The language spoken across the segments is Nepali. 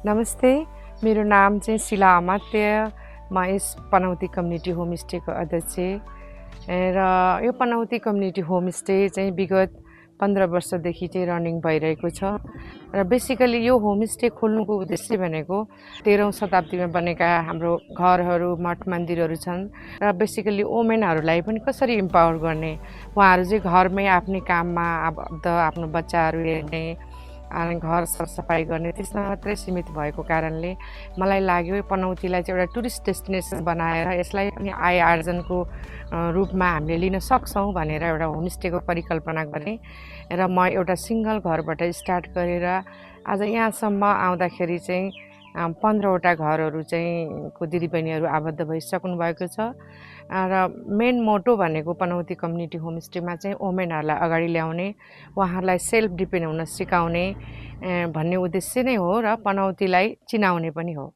नमस्ते, मेरो नाम चाहिँ शिला अमात्य। म यस पनौती कम्युनिटी होमस्टेको अध्यक्ष र यो पनौती कम्युनिटी होमस्टे चाहिँ विगत 15 वर्षदेखि चाहिँ रनिङ भइरहेको छ र बेसिकली यो होमस्टे खोल्नुको उद्देश्य भनेको 13औं शताब्दीमा बनेका हाम्रो घरहरू, मठ मन्दिरहरू छन् र बेसिकली वुमेनहरूलाई पनि कसरी इम्पावर गर्ने, उहाँहरू चाहिँ घरमै आफ्नै काममा आफ्नो बच्चाहरू हेर्ने अनि घर सरसफाइ गर्ने त्यसमा मात्रै सीमित भएको कारणले मलाई लाग्यो पनौतीलाई चाहिँ एउटा टुरिस्ट डेस्टिनेसन बनाएर यसलाई पनि आय आर्जनको रूपमा हामीले लिन सक्छौँ भनेर एउटा होमस्टेको परिकल्पना गरेँ र म एउटा सिङ्गल घरबाट स्टार्ट गरेर आज यहाँसम्म आउँदाखेरि चाहिँ 15वटा घरहरू चाहिँ को दिदीबहिनीहरू आबद्ध भइसक्नु भएको छ र मेन मोटो भनेको पनौती कम्युनिटी होमस्टेमा चाहिँ वुमेनहरूलाई अगाडि ल्याउने, उहाँहरूलाई सेल्फ डिपेन्ड हुन सिकाउने भन्ने उद्देश्य नै हो र पनौतीलाई चिनाउने पनि हो।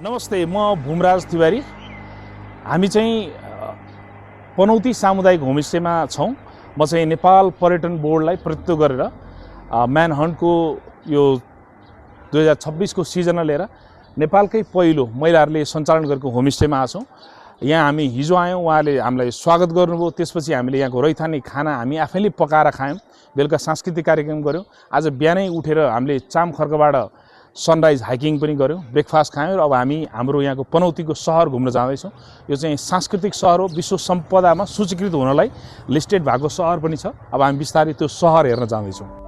नमस्ते, म भूमराज तिवारी। हामी चाहिँ पनौती सामुदायिक होमस्टेमा छौँ। म चाहिँ नेपाल पर्यटन बोर्डलाई प्रतिनिधित्व गरेर म्यानहन्टको यो 2026 को सिजनलाई लिएर नेपालकै पहिलो महिलाहरूले सञ्चालन गरेको होमस्टेमा आछौँ। यहाँ हामी हिजो आयौँ, उहाँले हामीलाई स्वागत गर्नुभयो। त्यसपछि हामीले यहाँको रैथाने खाना हामी आफैले पकाएर खायौँ। बेलुका सांस्कृतिक कार्यक्रम गऱ्यौँ। आज बिहानै उठेर हामीले चामखर्कबाट सनराइज हाइकिङ पनि गऱ्यौँ, ब्रेकफास्ट खायौँ र अब हामी हाम्रो यहाँको पनौतीको सहर घुम्न जाँदैछौँ। यो चाहिँ सांस्कृतिक सहर हो, विश्व सम्पदामा सूचीकृत हुनलाई लिस्टेड भएको सहर पनि छ। अब हामी बिस्तारै त्यो सहर हेर्न जाँदैछौँ।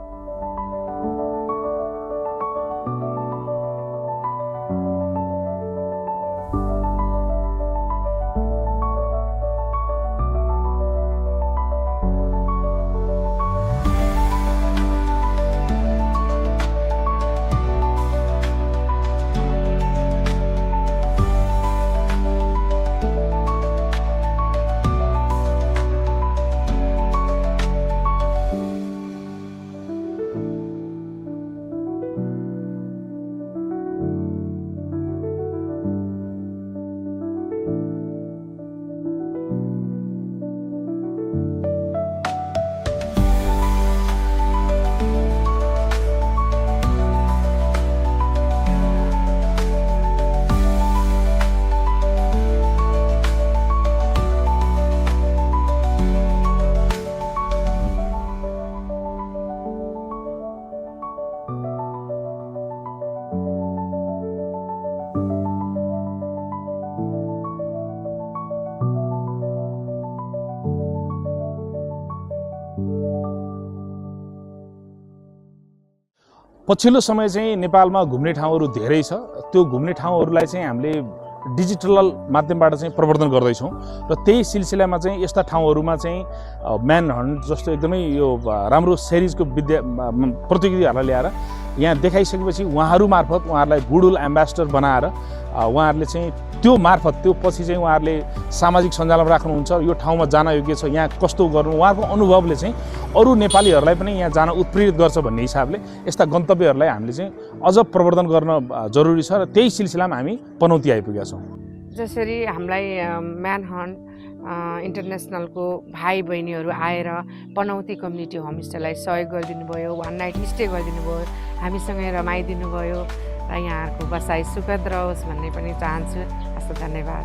पछिल्लो समय चाहिँ नेपालमा घुम्ने ठाउँहरू धेरै छ। त्यो घुम्ने ठाउँहरूलाई चाहिँ हामीले डिजिटल माध्यमबाट चाहिँ प्रवर्धन गर्दैछौँ र त्यही सिलसिलामा चाहिँ यस्ता ठाउँहरूमा चाहिँ म्यान हन्ट जस्तो एकदमै यो राम्रो सिरिजको प्रतियोगिताहरूलाई ल्याएर यहाँ देखाइसकेपछि उहाँहरू मार्फत उहाँहरूलाई गुडविल एम्बेसडर बनाएर उहाँहरूले चाहिँ त्यो मार्फत त्यो पछि चाहिँ उहाँहरूले सामाजिक सञ्जालमा राख्नुहुन्छ यो ठाउँमा जान योग्य छ यहाँ कस्तो गर्नु उहाँहरूको अनुभवले चाहिँ अरू नेपालीहरूलाई पनि यहाँ जान उत्प्रेरित गर्छ भन्ने हिसाबले यस्ता गन्तव्यहरूलाई हामीले चाहिँ अझ प्रवर्धन गर्न जरुरी छ र त्यही सिलसिलामा हामी पनौती आइपुगेका छौँ। जसरी हामीलाई म्यान हन्ट इन्टरनेसनलको भाइ बहिनीहरू आएर पनौती कम्युनिटी होमस्टेलाई सहयोग गरिदिनु भयो, वान नाइट स्टे गरिदिनु भयो, हामीसँगै रमाइदिनु भयो र यहाँहरूको बसाइ सुखद रहोस् भन्ने पनि चाहन्छु। हस्, धन्यवाद।